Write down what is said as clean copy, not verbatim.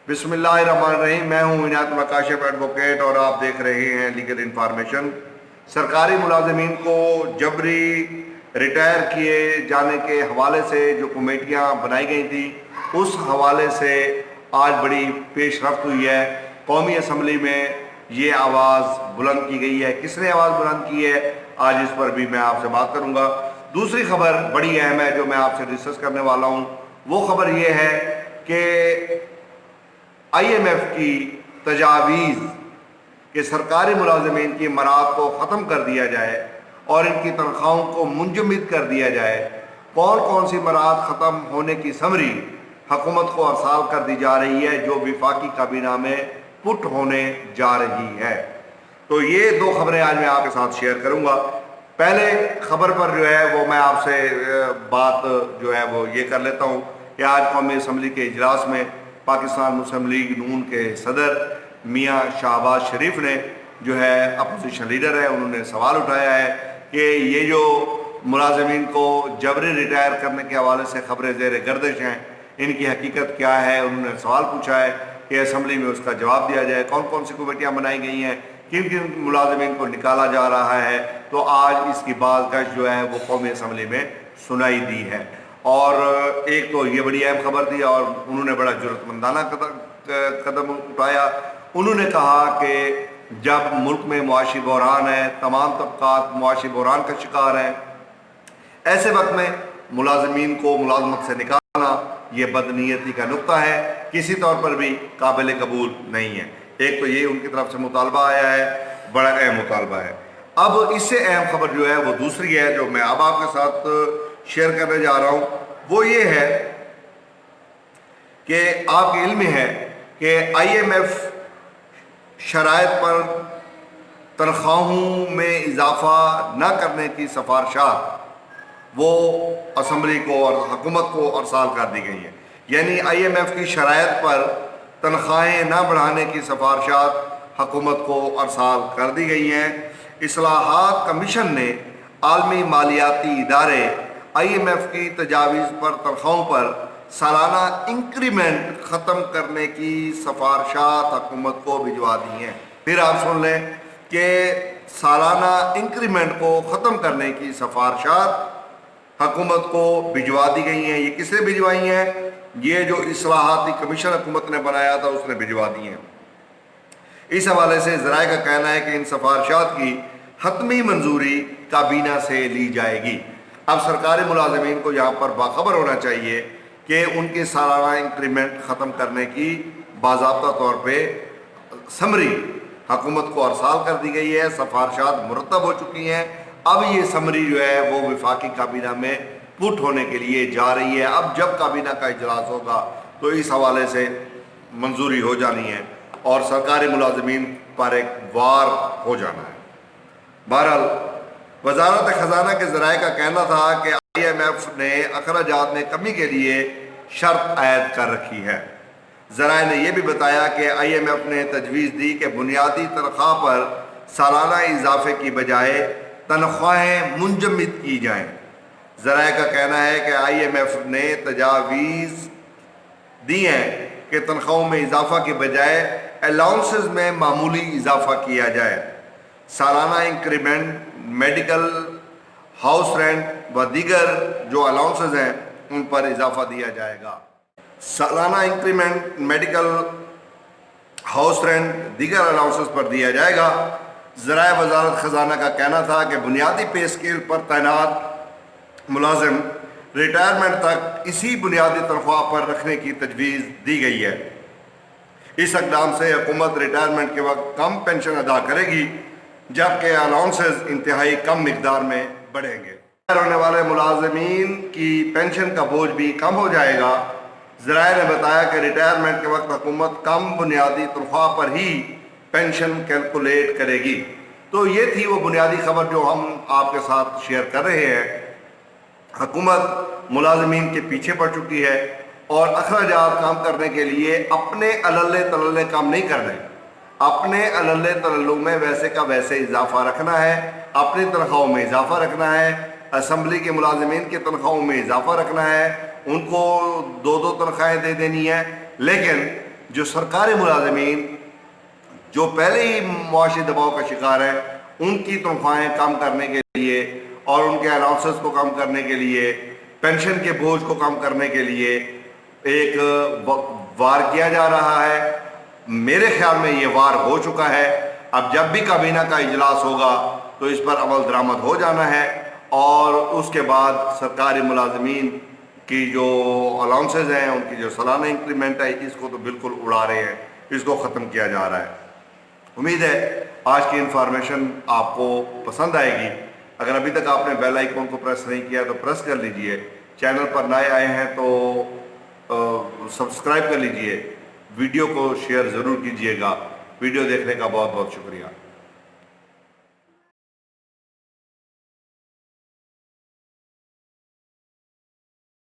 बिस्मिल्लाहिर्रहमानिर्रहीम। मैं हूं इनायत काशिफ एडवोकेट और आप देख रहे हैं लीगल इन्फॉर्मेशन। सरकारी मुलाजमीन को जबरी रिटायर किए जाने के हवाले से जो कमेटियां बनाई गई थी, उस हवाले से आज बड़ी पेशरफ्त हुई है। कौमी असम्बली में ये आवाज़ बुलंद की गई है। किसने आवाज़ बुलंद की है, आज इस पर भी मैं आपसे बात करूंगा। दूसरी खबर बड़ी अहम है जो मैं आपसे डिस्कस करने वाला हूं। वो खबर ये है कि IMF की तजावीज़ कि सरकारी मुलाजमीन की मराद को ख़त्म कर दिया जाए और इनकी तनख्वाहों को मुंजमद कर दिया जाए। कौन कौन सी मराद ख़त्म होने की समरी हुकूमत को अरसाल कर दी जा रही है, जो वफाकी काबीना में पुट होने जा रही है। तो ये दो खबरें आज मैं आपके साथ शेयर करूंगा। पहले खबर पर जो है वो मैं आपसे बात जो है वो ये कर लेता हूँ कि आज कौमी असम्बली के इजलास में पाकिस्तान मुस्लिम लीग नून के सदर मियाँ शहबाज शरीफ ने जो है अपोजिशन लीडर है, उन्होंने सवाल उठाया है कि ये जो मुलाजमीन को जबरी रिटायर करने के हवाले से खबरें ज़ेर गर्दिश हैं, इनकी हकीकत क्या है। उन्होंने सवाल पूछा है कि असम्बली में उसका जवाब दिया जाए। कौन कौन सी कमेटियाँ बनाई गई हैं, किन किन मुलाजमीन को निकाला जा रहा है। तो आज इसकी बाज़गश जो है वो कौमी असम्बली में सुनाई दी है। और एक तो ये बड़ी अहम खबर थी और उन्होंने बड़ा जुर्रतमंदाना कदम उठाया। उन्होंने कहा कि जब मुल्क में मुआशी बहरान है, तमाम तबकात मुआशी बहरान का शिकार हैं, ऐसे वक्त में मुलाजमीन को मुलाजमत से निकालना ये बदनीयती का नुक्ता है, किसी तौर पर भी काबिल कबूल नहीं है। एक तो ये उनकी तरफ से मुतालबा आया है, बड़ा अहम मुतालबा है। अब इससे अहम खबर जो है वो दूसरी है जो मैं अब आपके साथ शेयर करने जा रहा हूँ। वो ये है कि आपके इल्म में है कि IMF शराइत पर तनख्वाहों में इजाफा न करने की सिफारिशात वो असम्बली को और हुकूमत को अरसाल कर दी गई है। यानी IMF की शराइत पर तनख्वाहें न बढ़ाने की सिफारिशात हुकूमत को अरसाल कर दी गई हैं। इस्लाहात कमीशन ने आलमी मालियाती इदारे IMF की तजावीज़ पर तनख्वाहों पर सालाना इंक्रीमेंट ख़त्म करने की सिफारिशात हुकूमत को भिजवा दी हैं। फिर आप सुन लें कि सालाना इंक्रीमेंट को ख़त्म करने की सिफारिशात हुकूमत को भिजवा दी गई हैं। ये किसने भिजवाई हैं? ये जो इस्लाहाती कमीशन हुकूमत ने बनाया था उसने भिजवा दी हैं। इस हवाले से ज़राए का कहना है कि इन सिफारिशात की हतमी मंजूरी काबीना से ली जाएगी। अब सरकारी मुलाजमीन को यहाँ पर बाखबर होना चाहिए कि उनके सालाना इंक्रीमेंट ख़त्म करने की बाज़ाब्ता तौर पे समरी हुकूमत को अरसाल कर दी गई है, सिफारिशात मुरतब हो चुकी हैं। अब ये समरी जो है वो वफाकी काबीना में पुट होने के लिए जा रही है। अब जब काबीना का इजलास होगा तो इस हवाले से मंजूरी हो जानी है और सरकारी मुलाजमीन पर एक वार हो जाना है। बहरहाल वजारत ख़जाना के ज़राए का कहना था कि IMF ने अखराजात में कमी के लिए शर्त आयद कर रखी है। ज़राए ने यह भी बताया कि IMF ने तजवीज़ दी कि बुनियादी तनख्वाह पर सालाना इजाफे की बजाय तनख्वाहें मुंजमद की जाएँ। ज़राए का कहना है कि IMF ने तजावीज़ दी हैं कि तनख्वाहों में इजाफा के बजाय अलाउंसेस में मामूली इजाफा किया जाए। सालाना इंक्रीमेंट, मेडिकल, हाउस रेंट व दीगर जो अलाउंसेस हैं उन पर इजाफा दिया जाएगा। सालाना इंक्रीमेंट, मेडिकल, हाउस रेंट, दीगर अलाउंसेस पर दिया जाएगा। ज़राए वजारत ख़जाना का कहना था कि बुनियादी पे स्केल पर तैनात मुलाजिम रिटायरमेंट तक इसी बुनियादी तनख्वाह पर रखने की तजवीज़ दी गई है। इस इक़दाम से हुकूमत रिटायरमेंट के वक्त कम पेंशन अदा करेगी, जबकि अलाउंसेस इंतहाई कम मिकदार में बढ़ेंगे। रिटायर होने वाले मुलाजमीन की पेंशन का बोझ भी कम हो जाएगा। ज़राए ने बताया कि रिटायरमेंट के वक्त हुकूमत कम बुनियादी तनख्वाह पर ही पेंशन कैलकुलेट करेगी। तो ये थी वो बुनियादी खबर जो हम आपके साथ शेयर कर रहे हैं। हुकूमत मुलाजमीन के पीछे पड़ चुकी है और अखराजात काम करने के लिए अपने अलल्ले तलल्ले काम नहीं कर रहे। अपने अलल्ले तलल्लू में वैसे का वैसे इजाफा रखना है, अपनी तनख्वाहों में इजाफा रखना है, असम्बली के मुलाजमीन की तनख्वाहों में इजाफा रखना है, उनको दो दो तनख्वाहें दे देनी है। लेकिन جو سرکاری ملازمین جو پہلے ہی معاشی دباؤ کا شکار ہے ان کی تنخواہیں کم کرنے کے لیے اور ان کے الاؤنسز کو کم کرنے کے لیے، پینشن کے بوجھ کو کم کرنے کے لیے ایک وار کیا جا رہا ہے۔ میرے خیال میں یہ وار ہو چکا ہے۔ اب جب بھی کابینہ کا اجلاس ہوگا تو اس پر عمل درآمد ہو جانا ہے، اور اس کے بعد سرکاری ملازمین کی جو الاؤنسز ہیں، ان کی جو سالانہ انکریمنٹ ہے، اس کو تو بالکل اڑا رہے ہیں، اس کو ختم کیا جا رہا ہے۔ امید ہے آج کی انفارمیشن آپ کو پسند آئے گی۔ اگر ابھی تک آپ نے بیل آئیکن کو پریس نہیں کیا تو پریس کر لیجئے، چینل پر نئے آئے ہیں تو سبسکرائب کر لیجئے، ویڈیو کو شیئر ضرور کیجئے گا۔ ویڈیو دیکھنے کا بہت بہت شکریہ۔